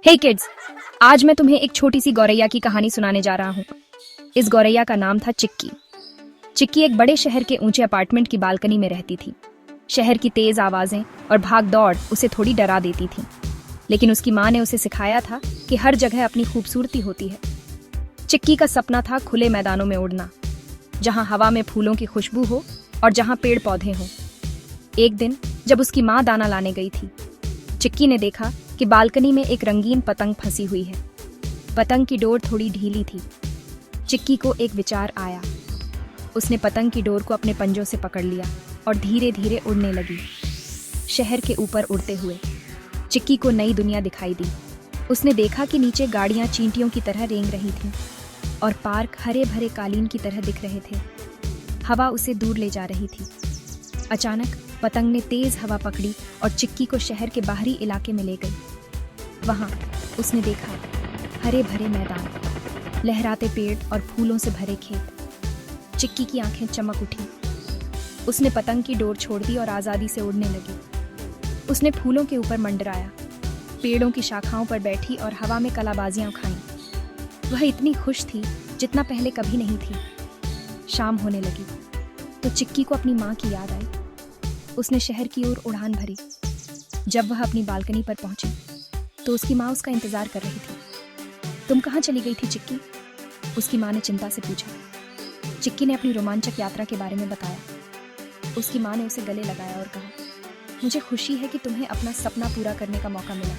हे kids, आज मैं तुम्हें एक छोटी सी गौरैया की कहानी सुनाने जा रहा हूँ। इस गौरैया का नाम था चिक्की। चिक्की एक बड़े शहर के ऊंचे अपार्टमेंट की बालकनी में रहती थी। शहर की तेज आवाजें और भाग दौड़ उसे थोड़ी डरा देती थी, लेकिन उसकी माँ ने उसे सिखाया था कि हर जगह अपनी खूबसूरती होती है। चिक्की का सपना था खुले मैदानों में उड़ना, जहाँ हवा में फूलों की खुशबू हो और जहाँ पेड़ पौधे हों। एक दिन जब उसकी माँ दाना लाने गई थी, चिक्की ने देखा कि बालकनी में एक रंगीन पतंग फंसी हुई है। पतंग की डोर थोड़ी ढीली थी। चिक्की को एक विचार आया। उसने पतंग की डोर को अपने पंजों से पकड़ लिया और धीरे धीरे उड़ने लगी। शहर के ऊपर उड़ते हुए चिक्की को नई दुनिया दिखाई दी। उसने देखा कि नीचे गाड़ियां चींटियों की तरह रेंग रही थीं और पार्क हरे भरे कालीन की तरह दिख रहे थे। हवा उसे दूर ले जा रही थी। अचानक पतंग ने तेज हवा पकड़ी और चिक्की को शहर के बाहरी इलाके में ले गई। वहां उसने देखा हरे भरे मैदान, लहराते पेड़ और फूलों से भरे खेत। चिक्की की आंखें चमक उठी। उसने पतंग की डोर छोड़ दी और आजादी से उड़ने लगी। उसने फूलों के ऊपर मंडराया, पेड़ों की शाखाओं पर बैठी और हवा में कलाबाजियां खाईं। वह इतनी खुश थी जितना पहले कभी नहीं थी। शाम होने लगी तो चिक्की को अपनी माँ की याद आई। उसने शहर की ओर उड़ान भरी। जब वह अपनी बालकनी पर पहुंची तो उसकी माँ उसका इंतजार कर रही थी। तुम कहाँ चली गई थी चिक्की? उसकी माँ ने चिंता से पूछा। चिक्की ने अपनी रोमांचक यात्रा के बारे में बताया। उसकी माँ ने उसे गले लगाया और कहा, मुझे खुशी है कि तुम्हें अपना सपना पूरा करने का मौका मिला,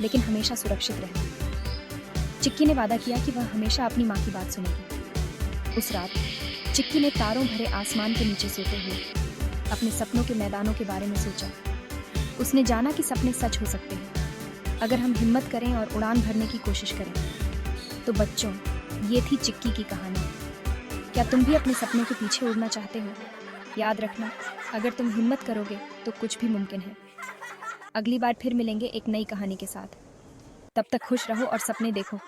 लेकिन हमेशा सुरक्षित रहना। चिक्की ने वादा किया कि वह हमेशा अपनी माँ की बात सुनेगी। उस रात चिक्की ने तारों भरे आसमान के नीचे सोते हुए अपने सपनों के मैदानों के बारे में सोचा। उसने जाना कि सपने सच हो सकते हैं अगर हम हिम्मत करें और उड़ान भरने की कोशिश करें। तो बच्चों, ये थी चिक्की की कहानी। क्या तुम भी अपने सपनों के पीछे उड़ना चाहते हो? याद रखना, अगर तुम हिम्मत करोगे तो कुछ भी मुमकिन है। अगली बार फिर मिलेंगे एक नई कहानी के साथ। तब तक खुश रहो और सपने देखो।